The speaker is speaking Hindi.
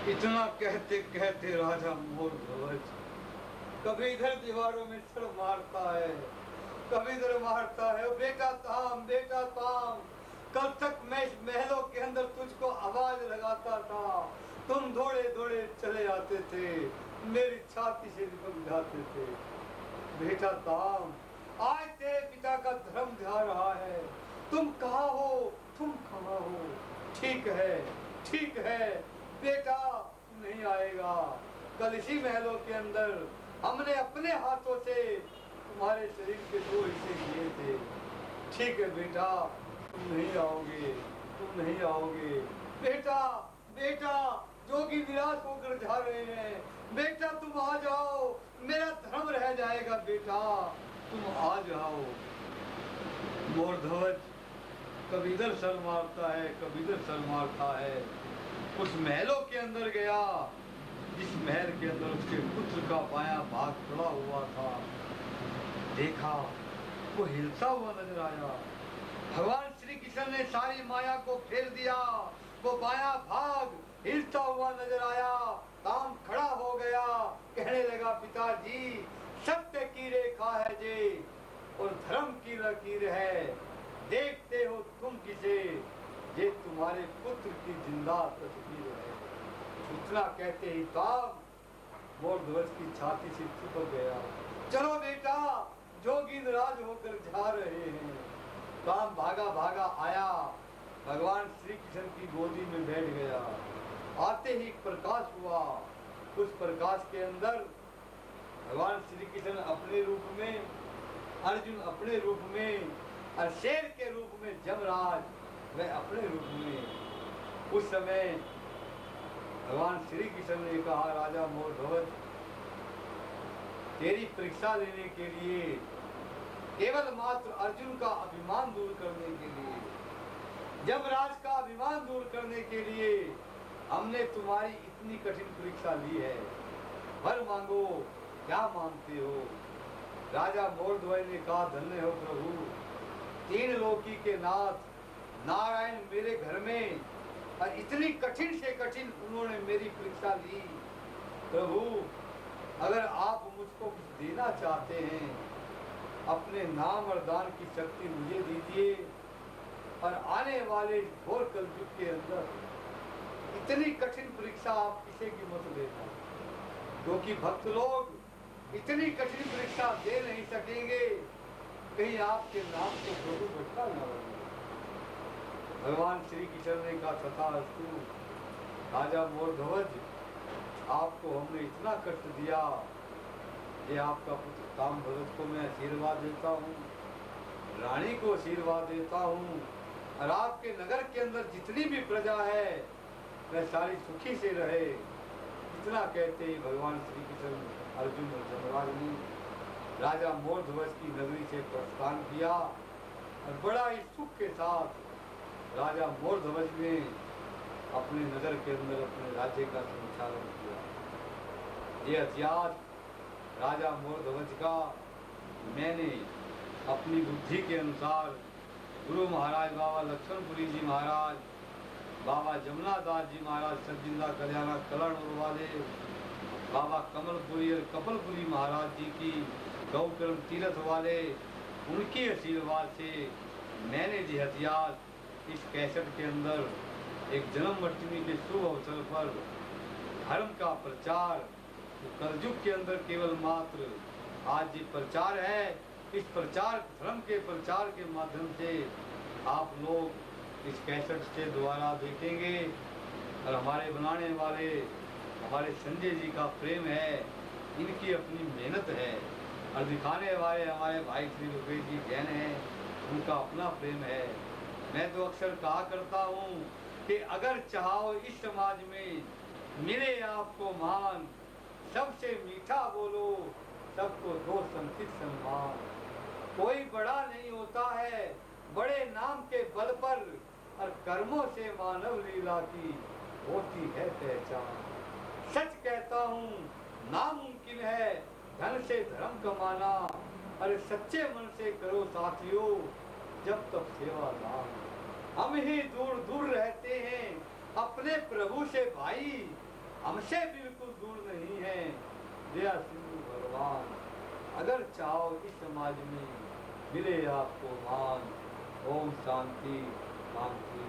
इतना कहते कहते राजा मोर ध्वज कभी इधर दीवारों में सर मारता है, कभी इधर मारता है। बेटा ताम, बेटा ताम, कल तक मैं इस महलों के अंदर तुझको आवाज लगाता था, तुम दौड़े दौड़े चले आते थे, मेरी छाती से निकल जाते थे। बेटा ताम, आज तेरे पिता का धर्म जा रहा है, तुम कहाँ हो, तुम कहाँ हो? ठीक है, ठीक है बेटा, नहीं आएगा। कल इसी महलों के अंदर हमने अपने हाथों से तुम्हारे शरीर के 2 हिस्से किए थे। ठीक है बेटा, तुम नहीं आओगे, तुम नहीं आओगे। बेटा, बेटा, जोगी निराश होकर जा रहे हैं। बेटा तुम आ जाओ, मेरा धर्म रह जाएगा। बेटा तुम आ जाओ। मोर ध्वज कभी इधर सर मारता है, कभी इधर सर मारता है। उस महलों के अंदर गया जिस महल के अंदर उसके पुत्र का बायां भाग खड़ा हुआ था। देखा वो हिलता हुआ नजर आया। भगवान श्री कृष्ण ने सारी माया को फेर दिया। वो बायां भाग हिलता हुआ नजर आया। ताम खड़ा हो गया, कहने लगा पिताजी, सत्य की रेखा है जे और धर्म की लकीर है। देखते हो तुम किसे, ये तुम्हारे पुत्र की जिंदा तस्वीर है। इतना कहते ही ताम मोर ध्वज की छाती से चिपक गया। चलो बेटा, जोगी नाराज होकर जा रहे हैं। ताम भागा भागा आया, भगवान श्री कृष्ण की गोदी में बैठ गया। आते ही प्रकाश हुआ। उस प्रकाश के अंदर भगवान श्री कृष्ण अपने रूप में, अर्जुन अपने रूप में और शेर के रूप में जमराज वह अपने रूप में। उस समय भगवान श्री कृष्ण ने कहा, राजा मोर ध्वज, तेरी परीक्षा लेने के लिए, केवल मात्र अर्जुन का अभिमान दूर करने के लिए, जमराज का अभिमान दूर करने के लिए हमने तुम्हारी इतनी कठिन परीक्षा ली है। वर मांगो, क्या मांगते हो? राजा मोर ध्वज ने कहा, धन्य हो प्रभु, 3 लोकी के नाथ नारायण मेरे घर में और इतनी कठिन से कठिन उन्होंने मेरी परीक्षा ली। प्रभु अगर आप मुझको कुछ देना चाहते हैं, अपने नाम और दान की शक्ति मुझे दीजिए और आने वाले घोर कलयुग के अंदर इतनी कठिन परीक्षा आप किसी की मत लेना, क्योंकि भक्त लोग इतनी कठिन परीक्षा दे नहीं सकेंगे, कहीं आपके नाम को प्रभु भटका न बने। भगवान श्री कृष्ण ने कहा, तथास्तु। राजा मोर ध्वज, आपको हमने इतना कष्ट दिया, ये आपका पुत्र ताम भरत को मैं आशीर्वाद देता हूँ, रानी को आशीर्वाद देता हूँ, और आपके नगर के अंदर जितनी भी प्रजा है वह सारी सुखी से रहे। इतना कहते ही भगवान श्री कृष्ण, अर्जुन और जमराज ने राजा मोर ध्वज की नगरी से प्रस्थान किया और बड़ा ही सुख के साथ राजा मोर ध्वज ने अपने नगर के अंदर अपने राज्य का संचालन किया। ये इतिहास राजा मोर ध्वज का मैंने अपनी बुद्धि के अनुसार गुरु महाराज बाबा लक्ष्मणपुरी जी महाराज, बाबा जमुना दास जी महाराज, सतजिंदा कल्याणा कलर वाले, बाबा कमलपुरी और कपलपुरी महाराज जी की गौकर्म तीर्थ वाले, उनके आशीर्वाद से मैंने ये इतिहास इस कैसेट के अंदर एक जन्माष्टमी के शुभ अवसर पर धर्म का प्रचार, तो कलयुग के अंदर केवल मात्र आज ये प्रचार है। इस प्रचार, धर्म के प्रचार के माध्यम से आप लोग इस कैसेट से द्वारा देखेंगे और हमारे बनाने वाले हमारे संजय जी का प्रेम है, इनकी अपनी मेहनत है, और दिखाने वाले हमारे भाई श्री रुपेश जी जैन हैं, उनका अपना प्रेम है। मैं तो अक्सर कहा करता हूँ कि अगर चाहो इस समाज में मिले आपको मान, सबसे मीठा बोलो, सबको दो संचित सम्मान। कोई बड़ा नहीं होता है बड़े नाम के बल पर, और कर्मों से मानव लीला की होती है पहचान। सच कहता हूँ नामुमकिन है धन से धर्म कमाना, अरे सच्चे मन से करो साथियों जब तक सेवा दान। हम ही दूर दूर रहते हैं अपने प्रभु से भाई, हमसे बिल्कुल दूर नहीं है दया सिंधु भगवान। अगर चाहो इस समाज में मिले आपको मान। ओम शांति शांति।